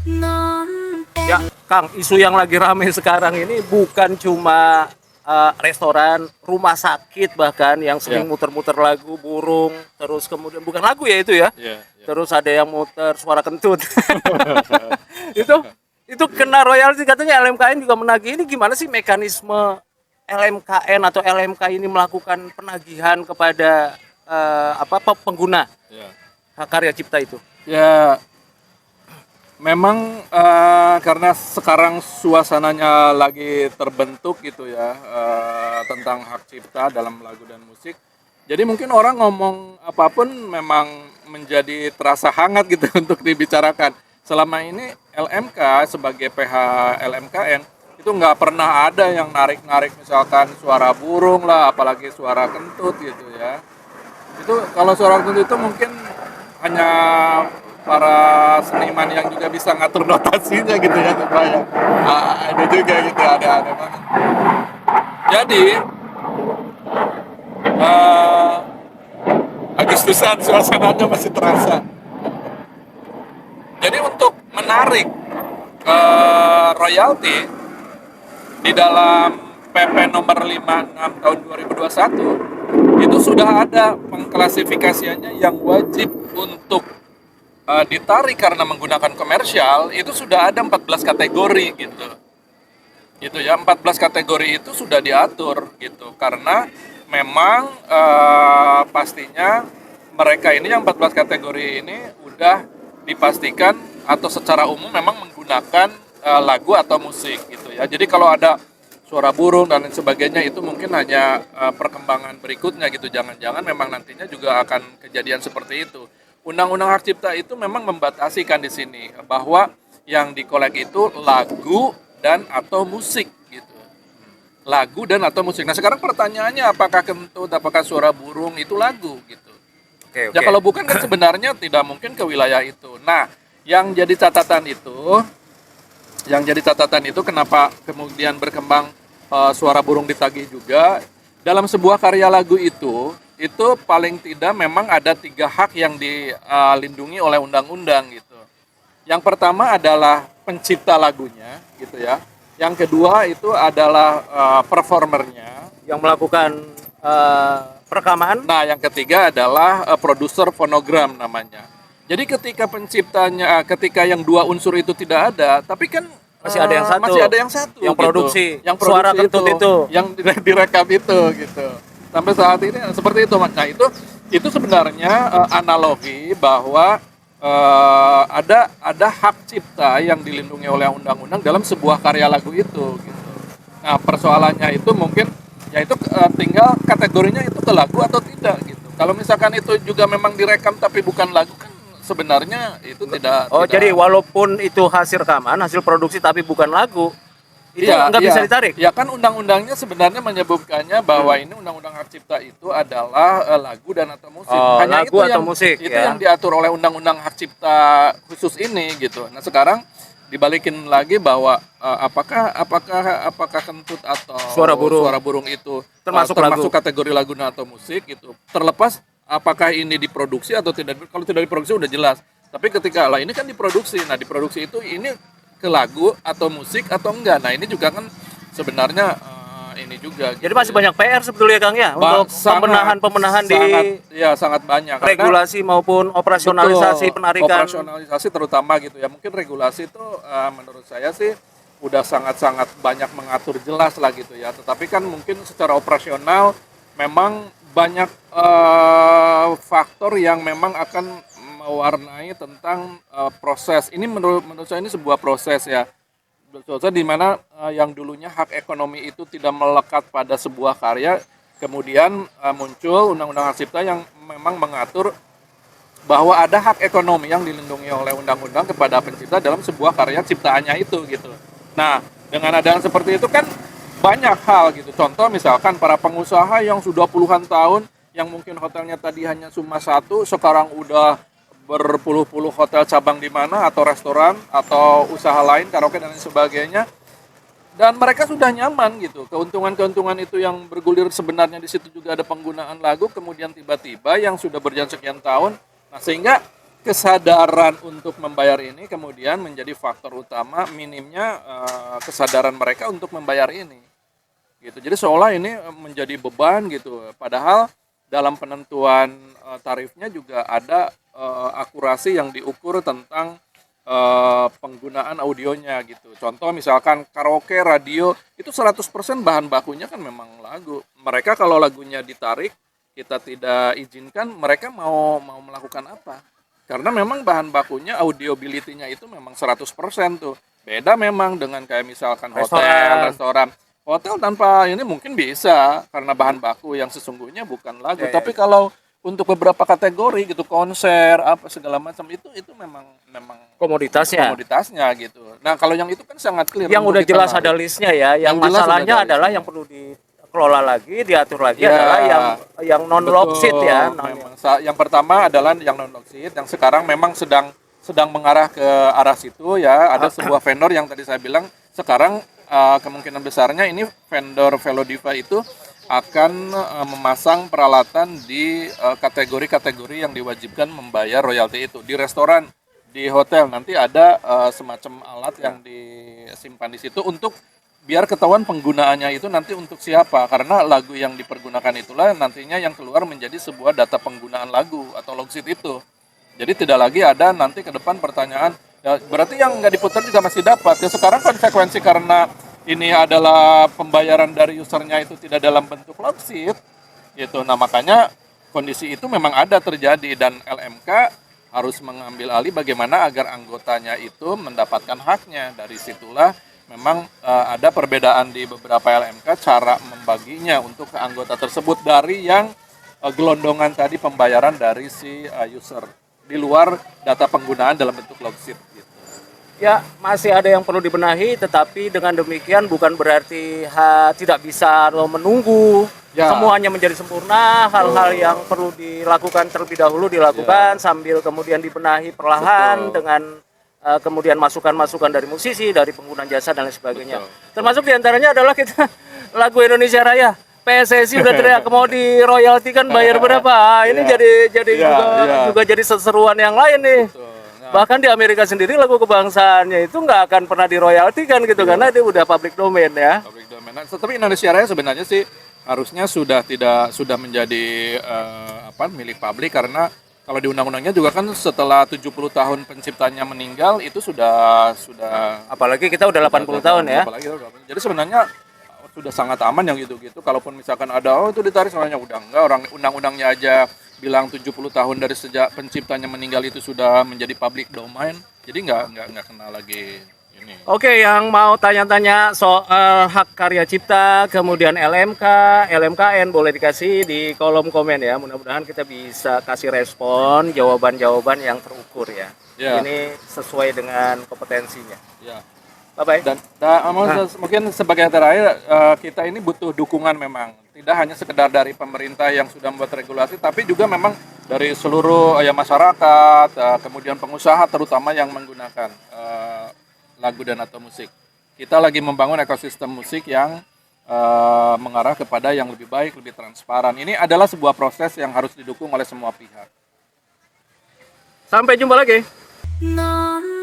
Ya, Kang, isu yang lagi rame sekarang ini bukan cuma restoran, rumah sakit bahkan yang sering Ya, muter-muter lagu burung, terus kemudian bukan lagu ya itu ya. ya, ya. Terus ada yang muter suara kentut. itu itu kena royalti katanya LMKN juga menagih. Ini gimana sih mekanisme LMKN atau LMK ini melakukan penagihan kepada pengguna Ya. hak karya cipta itu? Ya, memang karena sekarang suasananya lagi terbentuk gitu ya, tentang hak cipta dalam lagu dan musik. Jadi mungkin orang ngomong apapun memang menjadi terasa hangat gitu untuk dibicarakan. Selama ini LMK sebagai PH LMKN itu nggak pernah ada yang narik-narik misalkan suara burung lah, apalagi suara kentut gitu ya. Itu kalau suara kentut itu mungkin hanya para seniman yang juga bisa ngatur notasinya gitu ya supaya ada juga gitu ada banget. Jadi uh, Agustusan suasananya masih terasa. Jadi untuk menarik royalti di dalam PP nomor 56 tahun 2021 itu sudah ada pengklasifikasiannya yang wajib untuk ditarik karena menggunakan komersial itu sudah ada 14 kategori gitu. Gitu ya, 14 kategori itu sudah diatur gitu karena memang pastinya mereka ini yang 14 kategori ini udah dipastikan atau secara umum memang menggunakan lagu atau musik gitu ya. Jadi kalau ada suara burung dan lain sebagainya itu mungkin hanya perkembangan berikutnya gitu. Jangan-jangan memang nantinya juga akan kejadian seperti itu. Undang-undang Hak Cipta itu memang membatasikan di sini bahwa yang dikolek itu lagu dan atau musik gitu. Lagu dan atau musik. Nah, sekarang pertanyaannya apakah kentut, apakah suara burung itu lagu gitu. Oke, Ya oke. kalau bukan kan sebenarnya tidak mungkin ke wilayah itu. Nah, yang jadi catatan itu kenapa kemudian berkembang suara burung ditagih juga dalam sebuah karya lagu itu paling tidak memang ada 3 hak yang dilindungi oleh undang-undang gitu. Yang pertama adalah pencipta lagunya gitu ya. Yang kedua itu adalah performernya. Yang melakukan perekaman. Nah, yang ketiga adalah produser fonogram namanya. Jadi ketika yang 2 unsur itu tidak ada, tapi kan Masih ada yang satu. masih ada yang satu Yang gitu. produksi. Yang Suara produksi kentut itu. yang direkam itu gitu. Sampai saat ini seperti itu. Nah, itu sebenarnya analogi bahwa ada hak cipta yang dilindungi oleh undang-undang dalam sebuah karya lagu itu gitu. Nah, persoalannya itu mungkin yaitu tinggal kategorinya itu ke lagu atau tidak gitu. Kalau misalkan itu juga memang direkam tapi bukan lagu kan sebenarnya itu Oh, tidak. jadi walaupun itu hasil rekaman, hasil produksi tapi bukan lagu, itu Iya, nggak iya. bisa ditarik. Ya kan undang-undangnya sebenarnya menyebutkannya bahwa ini undang-undang hak cipta itu adalah lagu dan atau musik. Oh, Hanya lagu itu atau yang musik, itu ya. yang diatur oleh undang-undang hak cipta khusus ini gitu. Nah, sekarang dibalikin lagi bahwa apakah kentut atau Suara burung. itu Termasuk termasuk lagu. kategori lagu atau musik gitu. Terlepas apakah ini diproduksi atau tidak. Kalau tidak diproduksi udah jelas. Tapi ketika lah ini kan diproduksi. Nah, diproduksi itu ini ke lagu atau musik atau enggak. Nah, ini juga kan sebenarnya ini juga Jadi gitu masih ya. banyak PR sebetulnya Kang ya untuk pembenahan di sangat banyak karena regulasi maupun operasionalisasi betul, penarikan. operasionalisasi terutama gitu ya. Mungkin regulasi itu menurut saya sih udah sangat-sangat banyak mengatur jelas lah gitu ya. Tetapi kan mungkin secara operasional memang banyak faktor yang memang akan mewarnai tentang proses. Ini menurut saya ini sebuah proses ya. Proses di mana yang dulunya hak ekonomi itu tidak melekat pada sebuah karya, kemudian muncul Undang-Undang Hak Cipta yang memang mengatur bahwa ada hak ekonomi yang dilindungi oleh undang-undang kepada pencipta dalam sebuah karya ciptaannya itu gitu. Nah, dengan adanya seperti itu kan banyak hal gitu. Contoh misalkan para pengusaha yang sudah puluhan tahun yang mungkin hotelnya tadi hanya cuma satu, sekarang udah berpuluh-puluh hotel cabang di mana atau restoran atau usaha lain karaoke dan lain sebagainya dan mereka sudah nyaman gitu. Keuntungan-keuntungan itu yang bergulir sebenarnya di situ juga ada penggunaan lagu kemudian tiba-tiba yang sudah berjalan sekian tahun. Nah, sehingga kesadaran untuk membayar ini kemudian menjadi faktor utama minimnya kesadaran mereka untuk membayar ini gitu. Jadi seolah ini menjadi beban gitu, padahal dalam penentuan tarifnya juga ada akurasi yang diukur tentang penggunaan audionya gitu. Contoh misalkan karaoke, radio itu 100% bahan bakunya kan memang lagu. Mereka kalau lagunya ditarik kita tidak izinkan, mereka mau melakukan apa? Karena memang bahan bakunya audiobility-nya itu memang 100% tuh. Beda memang dengan kayak misalkan hotel, restoran. Hotel tanpa ini mungkin bisa karena bahan baku yang sesungguhnya bukan lagu. Ya, Tapi kalau untuk beberapa kategori gitu, konser apa segala macam itu memang komoditasnya gitu. Nah, kalau yang itu kan sangat clear. yang untuk udah jelas ditengahi. ada listnya ya. Yang Yang jelas masalahnya udah ada adalah listnya. yang perlu dikelola lagi, diatur lagi Ya, adalah yang non lockseat betul. ya. Memang yang pertama adalah yang non lockseat yang sekarang memang sedang mengarah ke arah situ ya. Ada sebuah vendor yang tadi saya bilang sekarang kemungkinan besarnya ini vendor Velodiva itu akan memasang peralatan di kategori-kategori yang diwajibkan membayar royalti itu. Di restoran, di hotel nanti ada semacam alat yang disimpan di situ untuk biar ketahuan penggunaannya itu nanti untuk siapa, karena lagu yang dipergunakan itulah nantinya yang keluar menjadi sebuah data penggunaan lagu atau logsit itu. Jadi tidak lagi ada nanti ke depan pertanyaan, ya berarti yang nggak diputar juga masih dapat. Ya sekarang konsekuensi karena ini adalah pembayaran dari usernya itu tidak dalam bentuk logsit gitu. Nah makanya kondisi itu memang ada terjadi dan LMK harus mengambil alih bagaimana agar anggotanya itu mendapatkan haknya. Dari situlah memang ada perbedaan di beberapa LMK cara membaginya untuk ke anggota tersebut dari yang gelondongan tadi pembayaran dari si user di luar data penggunaan dalam bentuk logsit gitu. Ya, masih ada yang perlu dibenahi, tetapi dengan demikian bukan berarti tidak bisa menunggu Ya. semuanya menjadi sempurna. Hal-hal yang perlu dilakukan terlebih dahulu dilakukan sambil kemudian dibenahi perlahan dengan kemudian masukan-masukan dari musisi, dari pengguna jasa dan lain sebagainya. Termasuk diantaranya adalah kita lagu Indonesia Raya. PSSI udah teriak mau di royalti kan bayar berapa? Ini jadi juga jadi seseruan yang lain nih. Bahkan di Amerika sendiri lagu kebangsaannya itu nggak akan pernah diroyaltikan gitu karena dia udah public domain ya. Public domain. Nah, tapi Indonesia Raya sebenarnya sih harusnya sudah menjadi milik publik, karena kalau di undang-undangnya juga kan setelah 70 tahun penciptanya meninggal itu sudah Apalagi kita udah 80 tahun ya. apalagi jadi sebenarnya sudah sangat aman yang gitu-gitu. Kalaupun misalkan ada itu ditarik, sebenarnya udah enggak, orang undang-undangnya aja bilang 70 tahun dari sejak penciptanya meninggal itu sudah menjadi public domain. Jadi nggak kena lagi ini. Oke, yang mau tanya-tanya soal hak karya cipta, kemudian LMK, LMKN boleh dikasih di kolom komen ya. Mudah-mudahan kita bisa kasih respon, jawaban-jawaban yang terukur ya. Ya. Ini sesuai dengan kompetensinya. Ya. Bye-bye. Dan mungkin sebagai yang terakhir kita ini butuh dukungan memang. Tidak hanya sekedar dari pemerintah yang sudah membuat regulasi, tapi juga memang dari seluruh masyarakat, kemudian pengusaha terutama yang menggunakan lagu dan atau musik. Kita lagi membangun ekosistem musik yang mengarah kepada yang lebih baik, lebih transparan. Ini adalah sebuah proses yang harus didukung oleh semua pihak. Sampai jumpa lagi. 넌